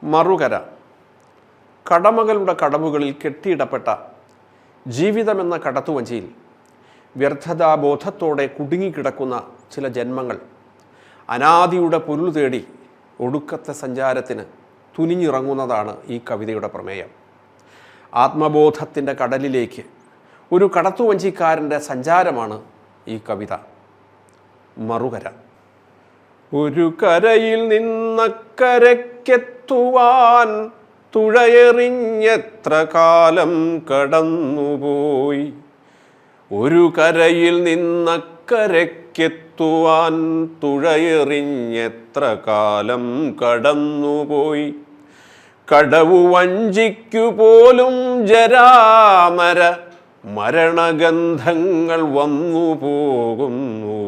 മറുകര. കടമകളുടെ കടവുകളിൽ കെട്ടിയിടപ്പെട്ട ജീവിതമെന്ന കടത്തുവഞ്ചിയിൽ വ്യർത്ഥതാബോധത്തോടെ കുടുങ്ങിക്കിടക്കുന്ന ചില ജന്മങ്ങൾ അനാദിയുടെ പൊരുൾ തേടി ഒടുക്കത്തെ സഞ്ചാരത്തിന് തുനിഞ്ഞിറങ്ങുന്നതാണ് ഈ കവിതയുടെ പ്രമേയം. ആത്മബോധത്തിൻ്റെ കടലിലേക്ക് ഒരു കടത്തുവഞ്ചിക്കാരൻ്റെ സഞ്ചാരമാണ് ഈ കവിത. മറുകര. ഒരു കരയിൽ നിന്നക്കരയ്ക്കെത്തുവാൻ തുഴയെറിഞ്ഞെത്ര കാലം കടന്നുപോയി. ഒരു കരയിൽ നിന്നക്കരയ്ക്കെത്തുവാൻ തുഴയെറിഞ്ഞെത്ര കാലം കടന്നുപോയി. കടവു വഞ്ചിക്കു പോലും ജരാമര മരണഗന്ധങ്ങൾ വന്നു പോകുന്നു.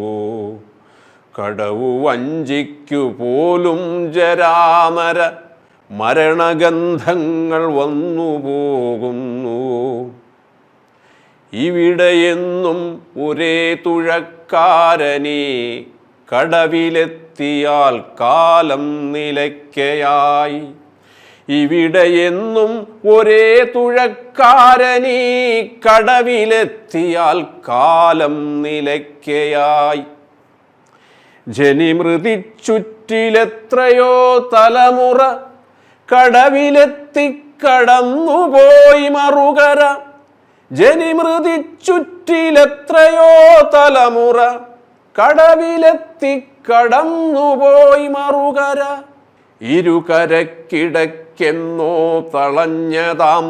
കടവു വഞ്ചിക്കു പോലും ജരാമര മരണഗന്ധങ്ങൾ വന്നു പോകുന്നു. ഇവിടെയെന്നും ഒരേ തുഴക്കാരനീ കടവിലെത്തിയാൽ കാലം നിലയ്ക്കയായി. ഇവിടെയെന്നും ഒരേ തുഴക്കാരനീ കടവിലെത്തിയാൽ കാലം നിലയ്ക്കയായി. ജനിമൃതിച്ചുറ്റിലെത്രയോ തലമുറ കടവിലെത്തിക്കടന്നുപോയി മറുകര. ജനിമൃതിച്ചുറ്റിലെത്രയോ തലമുറ കടവിലെത്തിക്കടന്നുപോയി മറുകര. ഇരുകരക്കിടയ്ക്കെന്നോ തളഞ്ഞതാം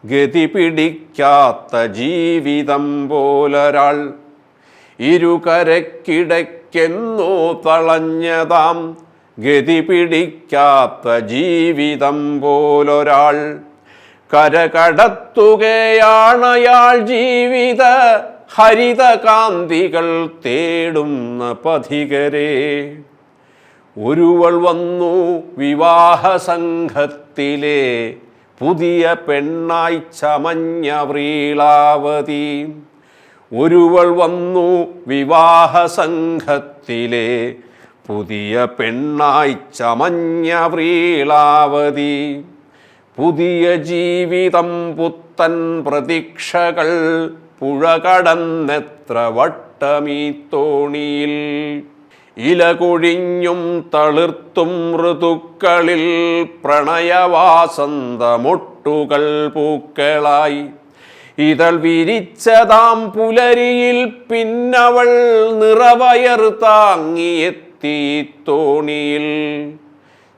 ഗതി പിടിക്കാത്ത ജീവിതം പോലൊരാൾ. ഇരുകരക്കിടയ്ക്കെന്നോ തളഞ്ഞതാം ഗതി പിടിക്കാത്ത ജീവിതം പോലൊരാൾ. കരകടത്തുകയാണയാൾ ജീവിത ഹരിതകാന്തികൾ തേടുന്ന പഥികരെ. ഒരുവൾ വന്നു വിവാഹസംഘത്തിലെ പുതിയ പെണ്ണായി ചമഞ്ഞ വ്രീളാവതി. ഒരുവൾ വന്നു വിവാഹസംഘത്തിലെ പുതിയ പെണ്ണായി ചമഞ്ഞ വ്രീളാവതി. പുതിയ ജീവിതം പുത്തൻ പ്രതീക്ഷകൾ പുഴ കടന്നെത്ര വട്ടമീ തോണിയിൽ. ഇല കൊഴിഞ്ഞും തളിർത്തും ഋതുക്കളിൽ പ്രണയവാസന്തമൊട്ടുകൾ പൂക്കളായി. ഇതൾ വിരിച്ചതാം പുലരിയിൽ പിന്നവൾ നിറവയർ താങ്ങിയെത്തി തോണിയിൽ.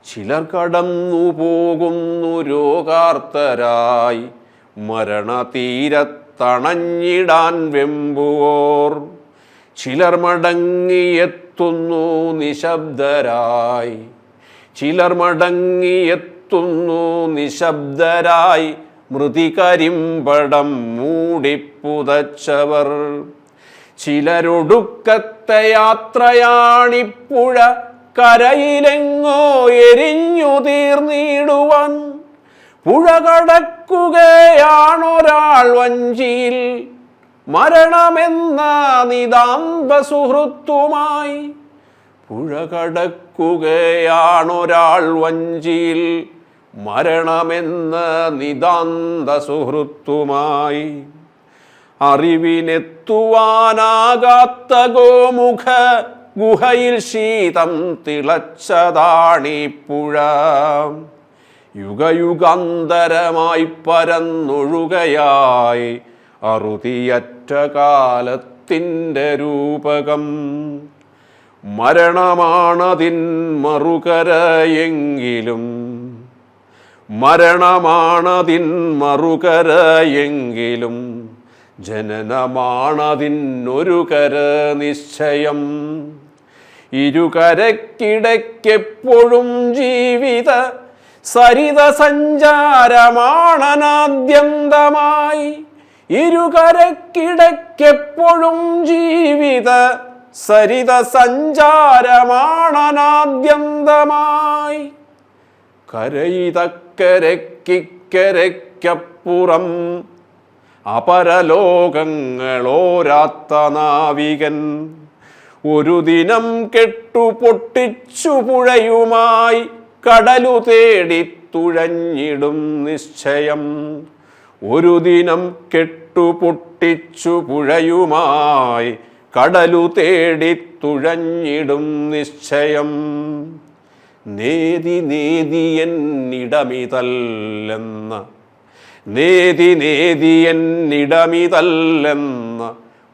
ചിലർ കടന്നു പോകുന്നു രോഗാർത്തരായി മരണതീരത്തണഞ്ഞിടാൻ വെമ്പുവോർ. ചിലർ മടങ്ങിയെത്തുന്നു നിശബ്ദരായി. ചിലർ മടങ്ങിയെത്തുന്നു നിശബ്ദരായി മൃതികരിമ്പടം മൂടിപ്പുതച്ചവർ. ചിലരൊടുക്കത്തെ യാത്രയാണിപ്പുഴ കരയിലെങ്ങോ എരിഞ്ഞു തീർന്നിടുവാൻ. പുഴ കടക്കുകയാണൊരാൾ വഞ്ചിയിൽ മരണമെന്ന നിതാന്ത സുഹൃത്തുമായി. പുഴ കടക്കുകയാണൊരാൾ വഞ്ചിയിൽ മരണമെന്ന നിതാന്ത സുഹൃത്തുമായി. അറിവിനെത്തുവാനാകാത്ത ഗോമുഖ ഗുഹയിൽ ശീതം തിളച്ചതാണീ പുഴ. യുഗയുഗാന്തരമായി പരന്നൊഴുകയായി അറുതിയറ്റ കാലത്തിൻ്റെ രൂപകം. മരണമാണതിൻ മറുകരയെങ്കിലും. മരണമാണതിൻ മറുകരയെങ്കിലും ജനനമാണതിനൊരു കര നിശ്ചയം. ഇരുകരക്കിടയ്ക്കെപ്പോഴും ജീവിത സരിത സഞ്ചാരമാണനാദ്യന്തമായി. ഇരുകരക്കിടയ്ക്കെപ്പോഴും ജീവിത സരിത സഞ്ചാരമാണനാദ്യന്തമായി. കരയിതക്കരയ്ക്കിക്കരയ്ക്കപ്പുറം അപരലോകങ്ങളോരാത്ത നാവികൻ. ഒരു ദിനം കെട്ടുപൊട്ടിച്ചു പുഴയുമായി കടലു തേടി തുഴഞ്ഞിടും നിശ്ചയം. ഒരു ദിനം കെട്ടുപൊട്ടിച്ചു പുഴയുമായി കടലു തേടി തുഴഞ്ഞിടും നിശ്ചയം. നേതി നേതി എന്നിടമിതല്ലെന്ന നേതി എന്നിടമിതല്ലെന്ന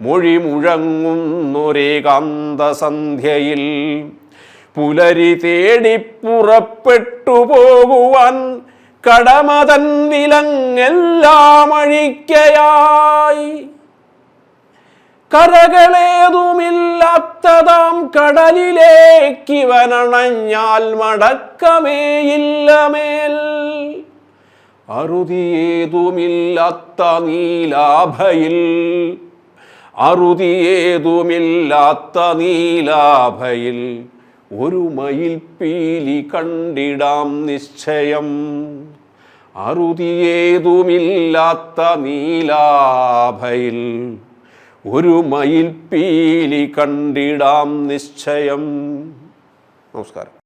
മൊഴി മുഴങ്ങുന്നൊരേകാന്തസന്ധ്യയിൽ പുലരി തേടി പുറപ്പെട്ടു പോകുവാൻ കടമതൻ വിലങ്ങെല്ലാം അഴിക്കയായി. കരകളേതുമില്ലാത്തതാം കടലിലേക്കിവനണഞ്ഞാൽ മടക്കമേയില്ലമേൽ. അറുതിയേതുമില്ലാത്ത നീലാഭയിൽ അറുതിയേതുമില്ലാത്ത നീലാഭയിൽ ഒരു മയിൽപ്പീലി കണ്ടിടാം നിശ്ചയം. അറുതിയേതുമില്ലാത്ത നീലാഭയിൽ ഒരു മയിൽപ്പീലി കണ്ടിടാം നിശ്ചയം. നമസ്കാരം.